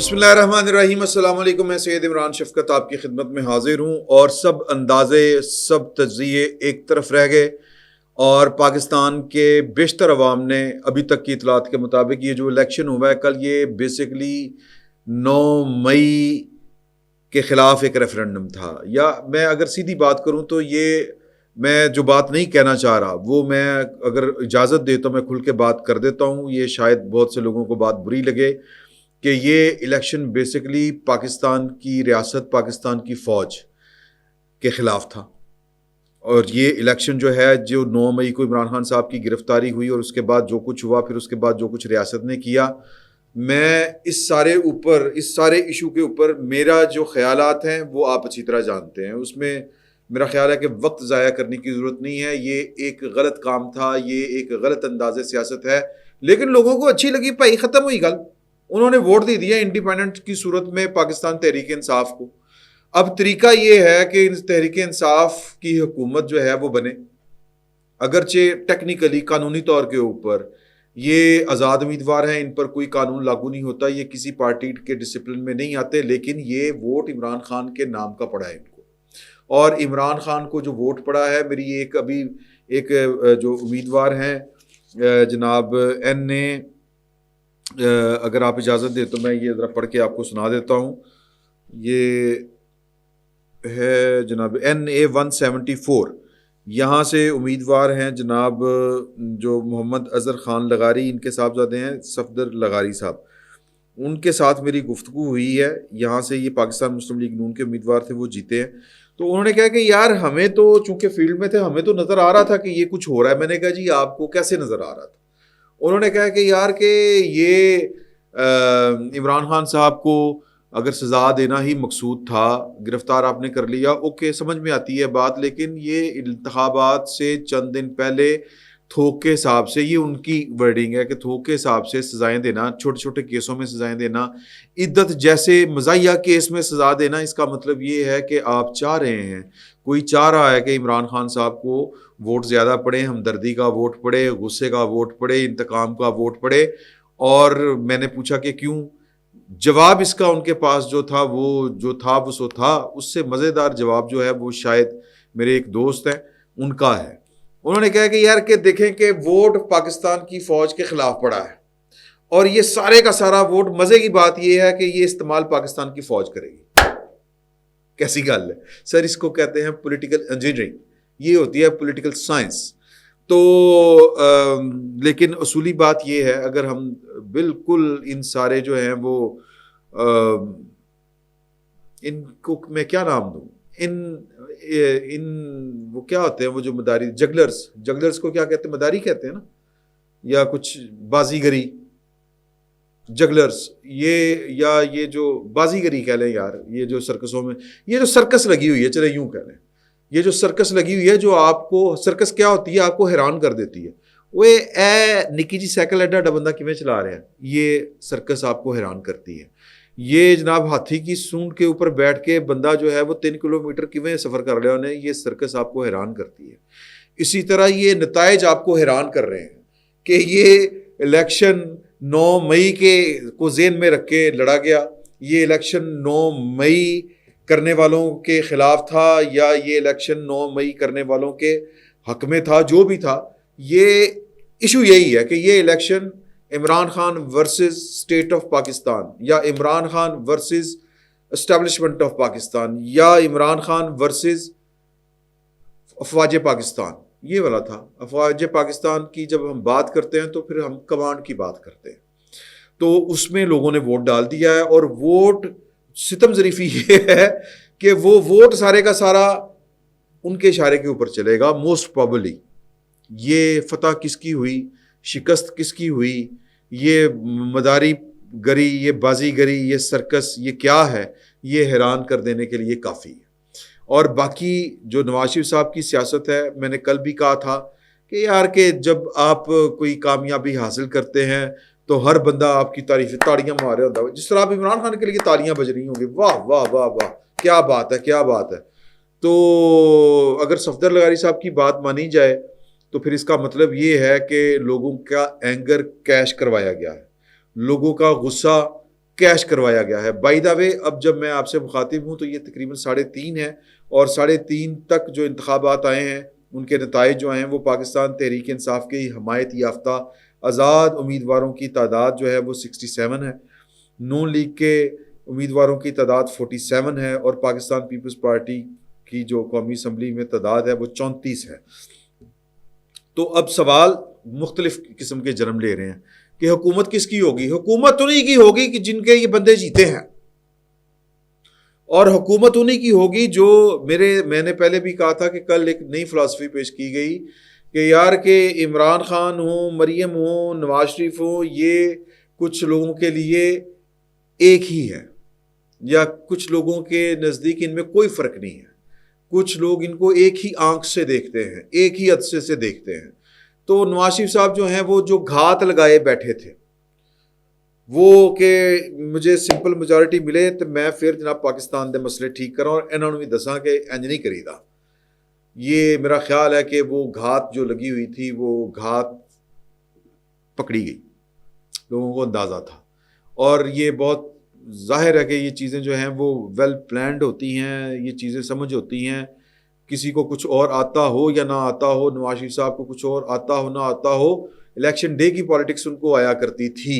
بسم اللہ الرحمن الرحیم. السلام علیکم. میں سید عمران شفقت آپ کی خدمت میں حاضر ہوں. اور سب اندازے سب تجزیے ایک طرف رہ گئے اور پاکستان کے بیشتر عوام نے ابھی تک کی اطلاعات کے مطابق یہ جو الیکشن ہوا ہے کل، یہ بیسکلی 9 مئی کے خلاف ایک ریفرنڈم تھا. یا میں اگر سیدھی بات کروں تو یہ میں جو بات نہیں کہنا چاہ رہا وہ میں اگر اجازت دے تو میں کھل کے بات کر دیتا ہوں. یہ شاید بہت سے لوگوں کو بات بری لگے کہ یہ الیکشن بیسکلی پاکستان کی ریاست، پاکستان کی فوج کے خلاف تھا. اور یہ الیکشن جو ہے، جو 9 مئی کو عمران خان صاحب کی گرفتاری ہوئی اور اس کے بعد جو کچھ ہوا، پھر اس کے بعد جو کچھ ریاست نے کیا، میں اس سارے ایشو کے اوپر میرا جو خیالات ہیں وہ آپ اچھی طرح جانتے ہیں. اس میں میرا خیال ہے کہ وقت ضائع کرنے کی ضرورت نہیں ہے. یہ ایک غلط کام تھا، یہ ایک غلط انداز سیاست ہے، لیکن لوگوں کو اچھی لگی. بھائی ختم ہوئی گل، انہوں نے ووٹ دے دیا انڈیپینڈنٹ کی صورت میں پاکستان تحریک انصاف کو. اب طریقہ یہ ہے کہ تحریک انصاف کی حکومت جو ہے وہ بنے. اگرچہ ٹیکنیکلی قانونی طور کے اوپر یہ آزاد امیدوار ہیں، ان پر کوئی قانون لاگو نہیں ہوتا، یہ کسی پارٹی کے ڈسپلن میں نہیں آتے، لیکن یہ ووٹ عمران خان کے نام کا پڑا ہے ان کو. اور عمران خان کو جو ووٹ پڑا ہے، میری ایک جو امیدوار ہیں جناب این نے، اگر آپ اجازت دیں تو میں یہ ذرا پڑھ کے آپ کو سنا دیتا ہوں. یہ ہے جناب NA174. یہاں سے امیدوار ہیں جناب جو محمد اظہر خان لغاری، ان کے صاحبزادے ہیں صفدر لغاری صاحب. ان کے ساتھ میری گفتگو ہوئی ہے. یہاں سے یہ پاکستان مسلم لیگ نون کے امیدوار تھے، وہ جیتے ہیں. تو انہوں نے کہا کہ یار ہمیں تو چونکہ فیلڈ میں تھے، ہمیں تو نظر آ رہا تھا کہ یہ کچھ ہو رہا ہے. میں نے کہا جی آپ کو کیسے نظر آ رہا تھا؟ انہوں نے کہا کہ یار کہ یہ عمران خان صاحب کو اگر سزا دینا ہی مقصود تھا، گرفتار آپ نے کر لیا، اوکے سمجھ میں آتی ہے بات، لیکن یہ انتخابات سے چند دن پہلے تھوک کے حساب سے، یہ ان کی ورڈنگ ہے کہ تھوک کے حساب سے سزائیں دینا، چھوٹے چھوٹے کیسوں میں سزائیں دینا، عدت جیسے مزاحیہ کیس میں سزا دینا، اس کا مطلب یہ ہے کہ آپ چاہ رہے ہیں، کوئی چاہ رہا ہے کہ عمران خان صاحب کو ووٹ زیادہ پڑے، ہمدردی کا ووٹ پڑے، غصے کا ووٹ پڑے، انتقام کا ووٹ پڑے. اور میں نے پوچھا کہ کیوں؟ جواب اس کا ان کے پاس جو تھا وہ سو تھا. اس سے مزیدار جواب جو ہے وہ شاید میرے ایک دوست ہیں ان کا ہے. انہوں نے کہا کہ یار کہ دیکھیں کہ ووٹ پاکستان کی فوج کے خلاف پڑا ہے، اور یہ سارے کا سارا ووٹ، مزے کی بات یہ ہے کہ یہ استعمال پاکستان کی فوج کرے گی. کیسی گل ہے سر؟ اس کو کہتے ہیں پولیٹیکل انجینئرنگ، یہ ہوتی ہے پولیٹیکل سائنس. تو لیکن اصولی بات یہ ہے، اگر ہم بالکل ان سارے جو ہیں وہ ان کو میں کیا نام دوں، ان وہ کیا ہوتے ہیں وہ جو مداری جگلرز کو کیا کہتے ہیں؟ مداری کہتے ہیں نا، یا کچھ بازیگری جگلرز، یہ جو بازیگری کہہ لیں یار، یہ جو سرکسوں میں یہ جو سرکس لگی ہوئی ہے، چلے یوں کہہ لیں، یہ جو سرکس لگی ہوئی ہے جو آپ کو، سرکس کیا ہوتی ہے؟ آپ کو حیران کر دیتی ہے. وہ اے نکی جی سائیکل ایڈا بندہ کیویں چلا رہے ہیں، یہ سرکس آپ کو حیران کرتی ہے. یہ جناب ہاتھی کی سونڈ کے اوپر بیٹھ کے بندہ جو ہے وہ 3 کلومیٹر کیویں سفر کر رہے ہونے، یہ سرکس آپ کو حیران کرتی ہے. اسی طرح یہ نتائج آپ کو حیران کر رہے ہیں کہ یہ الیکشن 9 مئی کو ذہن میں رکھ کے لڑا گیا. یہ الیکشن 9 مئی کرنے والوں کے خلاف تھا، یا یہ الیکشن 9 مئی کرنے والوں کے حق میں تھا. جو بھی تھا، یہ ایشو یہی ہے کہ یہ election Imran Khan versus state of Pakistan, یا Imran Khan versus establishment of Pakistan, یا عمران خان ورسز افواج پاکستان، یہ والا تھا. افواج پاکستان کی جب ہم بات کرتے ہیں تو پھر ہم کمانڈ کی بات کرتے ہیں. تو اس میں لوگوں نے ووٹ ڈال دیا ہے، اور ووٹ ستم ظریفی یہ ہے کہ وہ ووٹ سارے کا سارا ان کے اشارے کے اوپر چلے گا. موسٹ پرابلی یہ فتح کس کی ہوئی، شکست کس کی ہوئی، یہ مداری گری، یہ بازی گری، یہ سرکس، یہ کیا ہے، یہ حیران کر دینے کے لیے کافی ہے. اور باقی جو نواز شریف صاحب کی سیاست ہے، میں نے کل بھی کہا تھا کہ یار کہ جب آپ کوئی کامیابی حاصل کرتے ہیں تو ہر بندہ آپ کی تعریف تاڑیاں مار رہا ہوتا ہے. جس طرح آپ عمران خان کے لیے تالیاں بج رہی ہوں گی، واہ واہ واہ واہ، کیا بات ہے، کیا بات ہے. تو اگر صفدر لغاری صاحب کی بات مانی جائے تو پھر اس کا مطلب یہ ہے کہ لوگوں کا اینگر کیش کروایا گیا ہے، لوگوں کا غصہ کیش کروایا گیا ہے. بائی دا وے اب جب میں آپ سے مخاطب ہوں تو یہ تقریباً 3.5 ہے، اور 3.5 تک جو انتخابات آئے ہیں ان کے نتائج جو ہیں وہ پاکستان تحریک انصاف کی حمایت یافتہ آزاد امیدواروں کی تعداد جو ہے وہ 67 ہے، نون لیگ کے امیدواروں کی تعداد 47 ہے، اور پاکستان پیپلز پارٹی کی جو قومی اسمبلی میں تعداد ہے وہ 34 ہے. تو اب سوال مختلف قسم کے جنم لے رہے ہیں کہ حکومت کس کی ہوگی. حکومت انہی کی ہوگی کہ جن کے یہ بندے جیتے ہیں، اور حکومت انہی کی ہوگی جو میں نے پہلے بھی کہا تھا کہ کل ایک نئی فلسفی پیش کی گئی کہ یار کہ عمران خان ہوں، مریم ہوں، نواز شریف ہوں، یہ کچھ لوگوں کے لیے ایک ہی ہے، یا کچھ لوگوں کے نزدیک ان میں کوئی فرق نہیں ہے. کچھ لوگ ان کو ایک ہی آنکھ سے دیکھتے ہیں، ایک ہی عدسے سے دیکھتے ہیں. تو نواز شریف صاحب جو ہیں وہ جو گھات لگائے بیٹھے تھے وہ کہ مجھے سمپل میجورٹی ملے تو میں پھر جناب پاکستان دے مسئلے ٹھیک کراں، اور انہوں نے بھی دساں کہ انج نہیں کری دا. یہ میرا خیال ہے کہ وہ گھات جو لگی ہوئی تھی وہ گھات پکڑی گئی، لوگوں کو اندازہ تھا. اور یہ بہت ظاہر ہے کہ یہ چیزیں جو ہیں وہ ویل پلانڈ ہوتی ہیں، یہ چیزیں سمجھ ہوتی ہیں. کسی کو کچھ اور آتا ہو یا نہ آتا ہو، نواز شریف صاحب کو کچھ اور آتا ہو نہ آتا ہو، الیکشن ڈے کی پالیٹکس ان کو آیا کرتی تھی.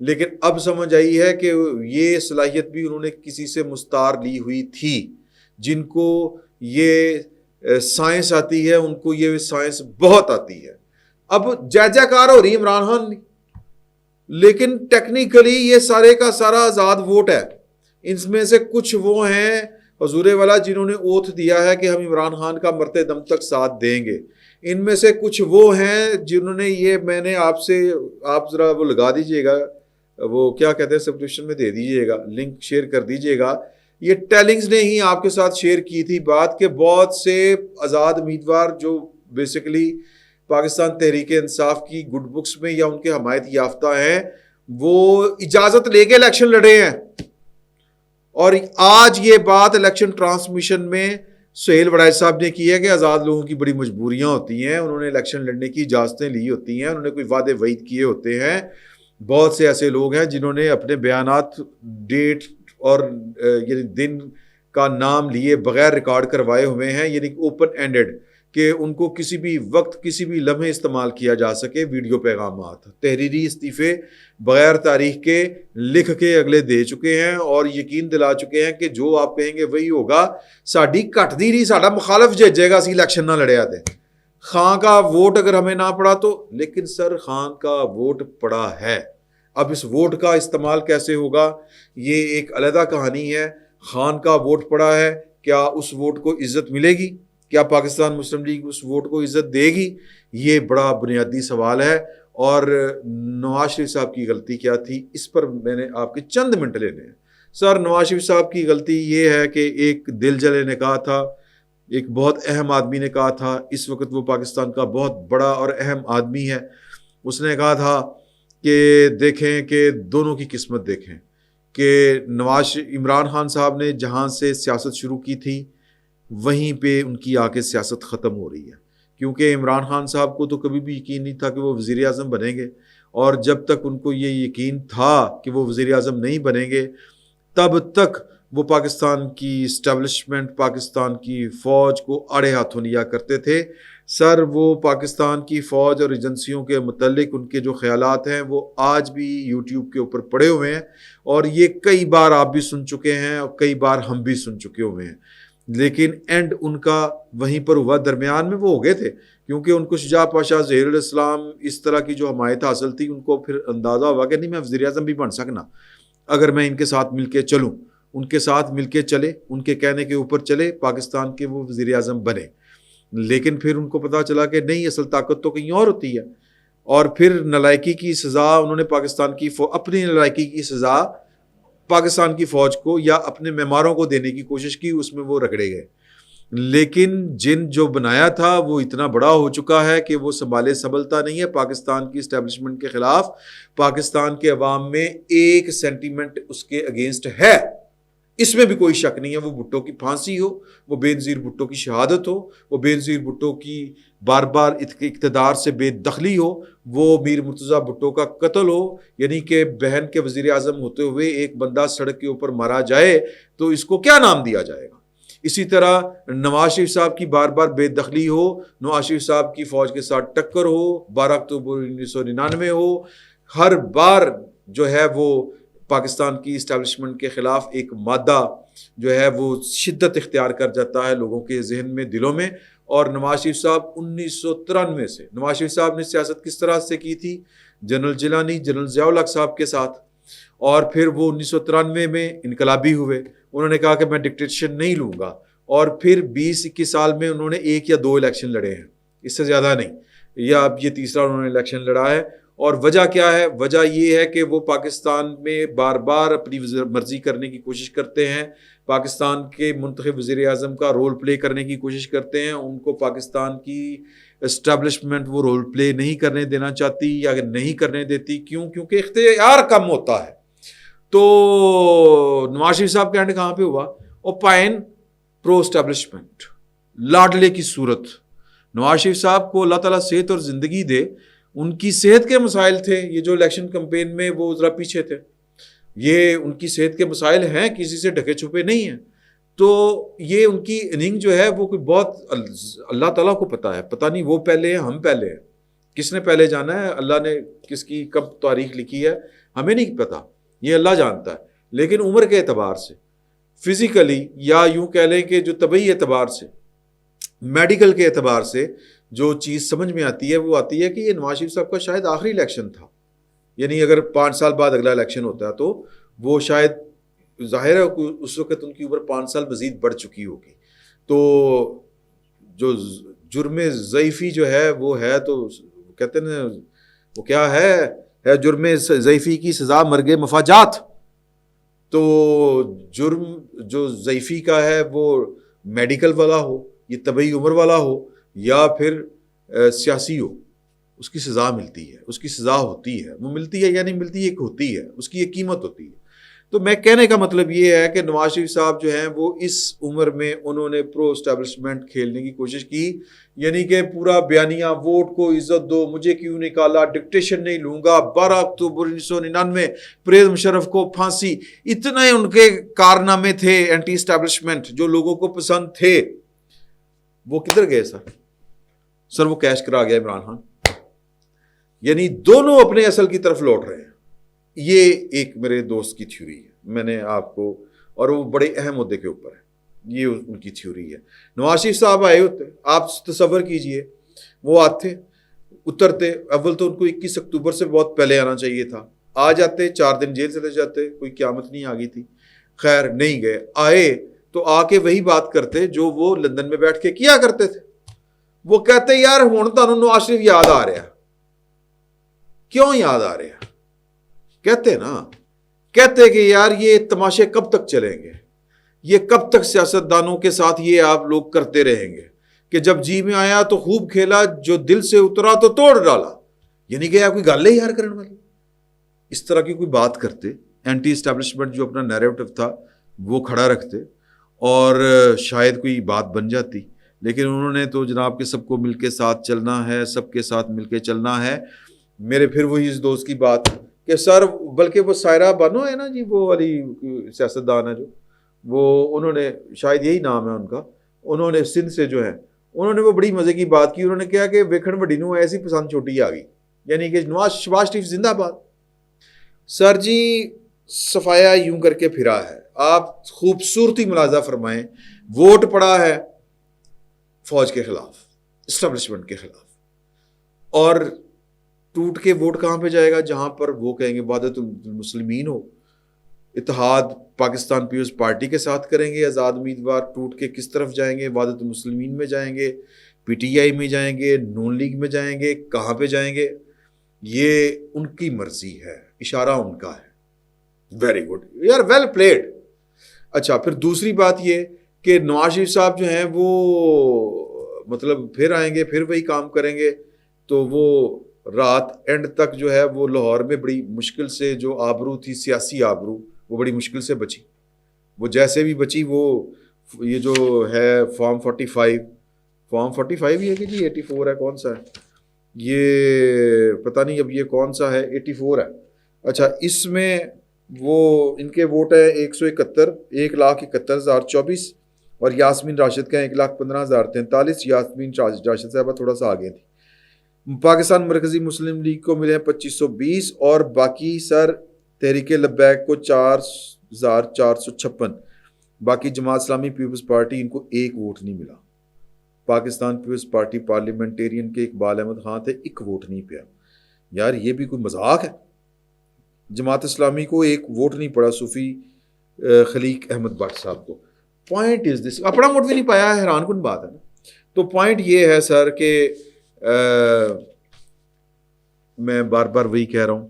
لیکن اب سمجھ آئی ہے کہ یہ صلاحیت بھی انہوں نے کسی سے مستعار لی ہوئی تھی. جن کو یہ سائنس آتی ہے ان کو یہ سائنس بہت آتی ہے. اب جے کار ہو رہی عمران خان، لیکن ٹیکنیکلی یہ سارے کا سارا آزاد ووٹ ہے. ان میں سے کچھ وہ ہیں حضور والا جنہوں نے اوتھ دیا ہے کہ ہم عمران خان کا مرتے دم تک ساتھ دیں گے. ان میں سے کچھ وہ ہیں جنہوں نے یہ، میں نے آپ ذرا وہ لگا دیجئے گا، وہ کیا کہتے ہیں سبسکرپشن میں دے دیجئے گا، لنک شیئر کر دیجئے گا. یہ ٹیلنگز نے ہی آپ کے ساتھ شیئر کی تھی بات کہ بہت سے آزاد امیدوار جو بیسیکلی پاکستان تحریک انصاف کی گڈ بکس میں یا ان کے حمایت یافتہ ہیں، وہ اجازت لے کے الیکشن لڑے ہیں. اور آج یہ بات الیکشن ٹرانسمیشن میں سہیل وڑائچ صاحب نے کی ہے کہ آزاد لوگوں کی بڑی مجبوریاں ہوتی ہیں، انہوں نے الیکشن لڑنے کی اجازتیں لی ہوتی ہیں، انہوں نے کوئی وعدے وعید کیے ہوتے ہیں. بہت سے ایسے لوگ ہیں جنہوں نے اپنے بیانات ڈیٹ اور یعنی دن کا نام لیے بغیر ریکارڈ کروائے ہوئے ہیں، یعنی اوپن اینڈڈ، کہ ان کو کسی بھی وقت کسی بھی لمحے استعمال کیا جا سکے. ویڈیو پیغامات، تحریری استعفے بغیر تاریخ کے لکھ کے اگلے دے چکے ہیں، اور یقین دلا چکے ہیں کہ جو آپ کہیں گے وہی ہوگا. ساڈی کٹ دی رہی، ساڈا مخالف ججے گا اسی الیکشن نہ لڑیا تے خان کا ووٹ اگر ہمیں نہ پڑا تو. لیکن سر خان کا ووٹ پڑا ہے. اب اس ووٹ کا استعمال کیسے ہوگا یہ ایک علیحدہ کہانی ہے. خان کا ووٹ پڑا ہے، کیا اس ووٹ کو عزت ملے گی؟ کیا پاکستان مسلم لیگ اس ووٹ کو عزت دے گی؟ یہ بڑا بنیادی سوال ہے. اور نواز شریف صاحب کی غلطی کیا تھی اس پر میں نے آپ کے چند منٹ لینے ہیں. سر نواز شریف صاحب کی غلطی یہ ہے کہ ایک دل جلے نے کہا تھا، ایک بہت اہم آدمی نے کہا تھا، اس وقت وہ پاکستان کا بہت بڑا اور اہم آدمی ہے. اس نے کہا تھا کہ دیکھیں کہ دونوں کی قسمت دیکھیں کہ عمران خان صاحب نے جہاں سے سیاست شروع کی تھی وہیں پہ ان کی آ کے سیاست ختم ہو رہی ہے. کیونکہ عمران خان صاحب کو تو کبھی بھی یقین نہیں تھا کہ وہ وزیر اعظم بنیں گے، اور جب تک ان کو یہ یقین تھا کہ وہ وزیر اعظم نہیں بنیں گے تب تک وہ پاکستان کی اسٹیبلشمنٹ، پاکستان کی فوج کو آڑے ہاتھوں لیا کرتے تھے. سر وہ پاکستان کی فوج اور ایجنسیوں کے متعلق ان کے جو خیالات ہیں وہ آج بھی یوٹیوب کے اوپر پڑے ہوئے ہیں، اور یہ کئی بار آپ بھی سن چکے ہیں اور کئی بار ہم بھی سن چکے ہوئے ہیں. لیکن اینڈ ان کا وہیں پر ہوا، درمیان میں وہ ہو گئے تھے کیونکہ ان کو شجاع پاشا، ظہیر الاسلام، اس طرح کی جو حمایت حاصل تھی، ان کو پھر اندازہ ہوا کہ نہیں میں وزیر اعظم بھی بن سکنا اگر میں ان کے ساتھ مل کے چلوں. ان کے ساتھ مل کے چلے، ان کے کہنے کے اوپر چلے، پاکستان کے وہ وزیر اعظم بنے. لیکن پھر ان کو پتا چلا کہ نہیں، اصل طاقت تو کہیں اور ہوتی ہے. اور پھر نالائکی کی سزا انہوں نے پاکستان کی اپنی نالائکی کی سزا پاکستان کی فوج کو یا اپنے معماروں کو دینے کی کوشش کی، اس میں وہ رگڑے گئے. لیکن جن جو بنایا تھا وہ اتنا بڑا ہو چکا ہے کہ وہ سنبھلتا نہیں ہے. پاکستان کی اسٹیبلشمنٹ کے خلاف پاکستان کے عوام میں ایک سینٹیمنٹ اس کے اگینسٹ ہے، اس میں بھی کوئی شک نہیں ہے. وہ بھٹو کی پھانسی ہو، وہ بے نظیر بھٹو کی شہادت ہو، وہ بے نظیر بھٹو کی بار بار اقتدار سے بے دخلی ہو، وہ میر مرتضیٰ بھٹو کا قتل ہو، یعنی کہ بہن کے وزیر اعظم ہوتے ہوئے ایک بندہ سڑک کے اوپر مارا جائے تو اس کو کیا نام دیا جائے گا؟ اسی طرح نواز شریف صاحب کی بار بار بے دخلی ہو، نواز شریف صاحب کی فوج کے ساتھ ٹکر ہو، 12 اکتوبر 1999 ہو، ہر بار جو ہے وہ پاکستان کی اسٹیبلشمنٹ کے خلاف ایک مادہ جو ہے وہ شدت اختیار کر جاتا ہے لوگوں کے ذہن میں، دلوں میں. اور نواز شریف صاحب 1993 سے، نواز شریف صاحب نے سیاست کس طرح سے کی تھی؟ جنرل جیلانی، جنرل ضیاء الحق صاحب کے ساتھ. اور پھر وہ 1993 میں انقلابی ہوئے، انہوں نے کہا کہ میں ڈکٹیٹرشپ نہیں لوں گا، اور پھر 20-21 سال میں انہوں نے 1 یا 2 الیکشن لڑے ہیں، اس سے زیادہ نہیں، یا اب یہ تیسرا انہوں نے الیکشن لڑا ہے. اور وجہ کیا ہے؟ وجہ یہ ہے کہ وہ پاکستان میں بار بار اپنی مرضی کرنے کی کوشش کرتے ہیں، پاکستان کے منتخب وزیر اعظم کا رول پلے کرنے کی کوشش کرتے ہیں. ان کو پاکستان کی اسٹیبلشمنٹ وہ رول پلے نہیں کرنے دینا چاہتی یا نہیں کرنے دیتی. کیوں؟ کیونکہ اختیار کم ہوتا ہے. تو نواز شریف صاحب کا اینڈ کہاں پہ ہوا؟ اوپائن پرو اسٹیبلشمنٹ، لاڈلے کی صورت. نواز شریف صاحب کو اللہ تعالیٰ صحت اور زندگی دے، ان کی صحت کے مسائل تھے، یہ جو الیکشن کمپین میں وہ ذرا پیچھے تھے، یہ ان کی صحت کے مسائل ہیں، کسی سے ڈھکے چھپے نہیں ہیں. تو یہ ان کی اننگ جو ہے وہ کوئی بہت اللہ تعالیٰ کو پتہ ہے، پتہ نہیں وہ پہلے ہیں ہم پہلے ہیں، کس نے پہلے جانا ہے؟ اللہ نے کس کی کب تاریخ لکھی ہے ہمیں نہیں پتہ، یہ اللہ جانتا ہے. لیکن عمر کے اعتبار سے، فزیکلی، یا یوں کہہ لیں کہ جو طبعی اعتبار سے، میڈیکل کے اعتبار سے جو چیز سمجھ میں آتی ہے وہ آتی ہے کہ یہ نواز شریف صاحب کا شاید آخری الیکشن تھا. یعنی اگر 5 سال بعد اگلا الیکشن ہوتا ہے تو وہ شاید، ظاہر ہے اس وقت ان کی عمر 5 سال مزید بڑھ چکی ہوگی. تو جو جرم ضعیفی جو ہے وہ ہے، تو کہتے ہیں وہ کیا ہے جرم ضعیفی کی سزا مرگ مفاجات. تو جرم جو ضعیفی کا ہے وہ میڈیکل والا ہو، یہ طبعی عمر والا ہو، یا پھر سیاسی ہو، اس کی سزا ملتی ہے، اس کی سزا ہوتی ہے. وہ ملتی ہے یا نہیں ملتی، ایک ہوتی ہے، اس کی ایک قیمت ہوتی ہے. تو میں کہنے کا مطلب یہ ہے کہ نواز شریف صاحب جو ہیں وہ اس عمر میں انہوں نے پرو اسٹیبلشمنٹ کھیلنے کی کوشش کی، یعنی کہ پورا بیانیہ ووٹ کو عزت دو، مجھے کیوں نکالا، ڈکٹیشن نہیں لوں گا، 12 اکتوبر 1999 پرویز مشرف کو پھانسی، اتنے ان کے کارنامے تھے اینٹی اسٹیبلشمنٹ جو لوگوں کو پسند تھے. وہ کدھر گئے سر وہ کیش کرا گیا عمران خان. یعنی دونوں اپنے اصل کی طرف لوٹ رہے ہیں. یہ ایک میرے دوست کی تھیوری ہے، میں نے آپ کو، اور وہ بڑے اہم مدعے کے اوپر ہے، یہ ان کی تھیوری ہے. نواز شریف صاحب آئے ہوتے، آپ تصور کیجئے، وہ آتے اترتے، اول تو ان کو 21 اکتوبر سے بہت پہلے آنا چاہیے تھا، آ جاتے، 4 دن جیل چلے جاتے، کوئی قیامت نہیں آ گئی تھی. خیر نہیں گئے، آئے تو آ کے وہی بات کرتے جو وہ لندن میں بیٹھ کے کیا کرتے تھے. وہ کہتے یار ہوں تانوں نواز شریف یاد آ رہا. کیوں یاد آ رہا؟ کہتے نا، کہتے کہ یار یہ تماشے کب تک چلیں گے، یہ کب تک سیاستدانوں کے ساتھ یہ آپ لوگ کرتے رہیں گے کہ جب جی میں آیا تو خوب کھیلا، جو دل سے اترا تو توڑ ڈالا. یعنی کہ کوئی گل ہے یار کرنے والی، اس طرح کی کوئی بات کرتے. اینٹی اسٹیبلشمنٹ جو اپنا نیریٹو تھا وہ کھڑا رکھتے اور شاید کوئی بات بن جاتی. لیکن انہوں نے تو جناب کہ سب کو مل کے ساتھ چلنا ہے، سب کے ساتھ مل کے چلنا ہے. میرے پھر وہی اس دوست کی بات کہ سر، بلکہ وہ سائرہ بانو ہے نا جی، وہ والی سیاستدان ہے جو، وہ انہوں نے شاید یہی نام ہے ان کا، انہوں نے سندھ سے جو ہے، انہوں نے وہ بڑی مزے کی بات کی. انہوں نے کہا کہ ویکھن وڈی نو ایسی پسند چھوٹی آ گئی، یعنی کہ شباز شریف زندہ باد. سر جی صفایا یوں کر کے پھرا ہے. آپ خوبصورتی ملاحظہ فرمائیں، ووٹ پڑا ہے فوج کے خلاف، اسٹیبلشمنٹ کے خلاف، اور ٹوٹ کے ووٹ کہاں پہ جائے گا؟ جہاں پر وہ کہیں گے وحدت المسلمین ہو، اتحاد پاکستان پیپلز پارٹی کے ساتھ کریں گے. آزاد امیدوار ٹوٹ کے کس طرف جائیں گے؟ وحدت المسلمین میں جائیں گے، پی ٹی آئی میں جائیں گے، نون لیگ میں جائیں گے، کہاں پہ جائیں گے؟ یہ ان کی مرضی ہے، اشارہ ان کا ہے. ویری گڈ یار، ویل پلیڈ. اچھا، پھر دوسری بات یہ کہ نواز شریف صاحب جو ہیں وہ مطلب پھر آئیں گے، پھر وہی کام کریں گے. تو وہ رات اینڈ تک جو ہے وہ لاہور میں بڑی مشکل سے جو آبرو تھی، سیاسی آبرو، وہ بڑی مشکل سے بچی. وہ جیسے بھی بچی، وہ یہ جو ہے فارم فارم 45 ہی ہے کہ جی 84 ہے، کون سا ہے یہ پتہ نہیں، اب یہ کون سا ہے، 84 ہے. اچھا اس میں وہ ان کے ووٹ ہیں 171، 1,71,024، اور یاسمین راشد کا 1,15,043. یاسمین راشد صاحبہ تھوڑا سا آگے تھی. پاکستان مرکزی مسلم لیگ کو ملے ہیں 2520، اور باقی سر تحریک لبیک کو 4,456. باقی جماعت اسلامی پیپلز پارٹی ان کو ایک ووٹ نہیں ملا. پاکستان پیپلز پارٹی پارلیمنٹیرین کے اقبال احمد خان تھے، ایک ووٹ نہیں پیا. یار یہ بھی کوئی مذاق ہے. جماعت اسلامی کو ایک ووٹ نہیں پڑا صوفی خلیق احمد بٹ صاحب کو. پوائنٹ از دس، اپنا ووٹ بھی نہیں پایا، حیران کن بات ہے نا. تو پوائنٹ یہ ہے سر کہ میں بار بار وہی کہہ رہا ہوں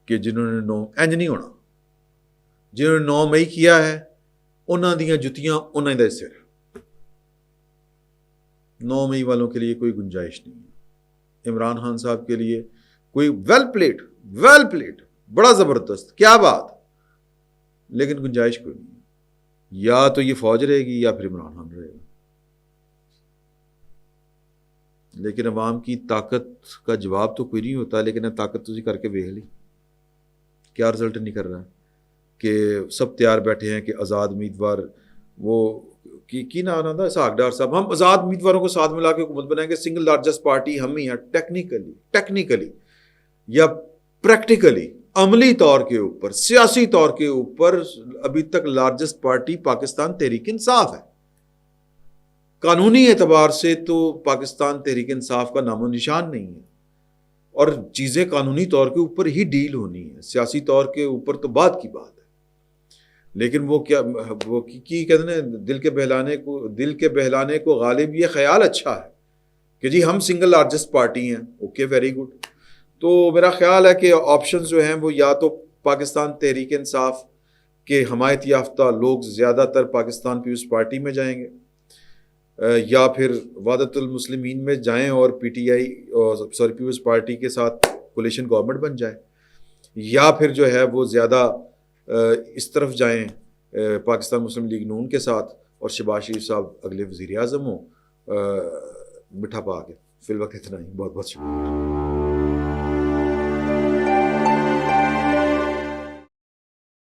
کہ جنہوں نے انج نہیں ہونا، جنہوں نے 9 مئی کیا ہے انہوں دیاں جتیاں انہوں دے سر. 9 مئی والوں کے لیے کوئی گنجائش نہیں ہے. عمران خان صاحب کے لیے کوئی ویل پلیڈ بڑا زبردست، کیا بات، لیکن گنجائش کوئی نہیں ہے. یا تو یہ فوج رہے گی یا پھر عمران خان رہے گا. لیکن عوام کی طاقت کا جواب تو کوئی نہیں ہوتا. لیکن طاقت تجھے کر کے دیکھ لی، کیا رزلٹ نہیں کر رہا کہ سب تیار بیٹھے ہیں کہ آزاد امیدوار وہ کی نام آتا ہے اسحاق ڈار صاحب، ہم آزاد امیدواروں کو ساتھ ملا کے حکومت بنائیں گے. سنگل لارجسٹ پارٹی ہم ہی ہیں. ٹیکنیکلی یا پریکٹیکلی عملی طور کے اوپر، سیاسی طور کے اوپر ابھی تک لارجسٹ پارٹی پاکستان تحریک انصاف ہے. قانونی اعتبار سے تو پاکستان تحریک انصاف کا نام و نشان نہیں ہے، اور چیزیں قانونی طور کے اوپر ہی ڈیل ہونی ہے، سیاسی طور کے اوپر تو بعد کی بات ہے. لیکن وہ کہتے ہیں دل کے بہلانے کو غالب یہ خیال اچھا ہے کہ جی ہم سنگل لارجسٹ پارٹی ہیں. Okay very good. تو میرا خیال ہے کہ آپشنز جو ہیں وہ یا تو پاکستان تحریک انصاف کے حمایت یافتہ لوگ زیادہ تر پاکستان پیپلز پارٹی میں جائیں گے، یا پھر وحدت المسلمین میں جائیں اور P T I Peoples Party کے ساتھ کولیشن گورنمنٹ بن جائے، یا پھر جو ہے وہ زیادہ اس طرف جائیں پاکستان مسلم لیگ نون کے ساتھ، اور شہباز شریف صاحب اگلے وزیر اعظم ہوں. مٹھا پا کے فی الوقت اتنا ہی. بہت بہت شکریہ.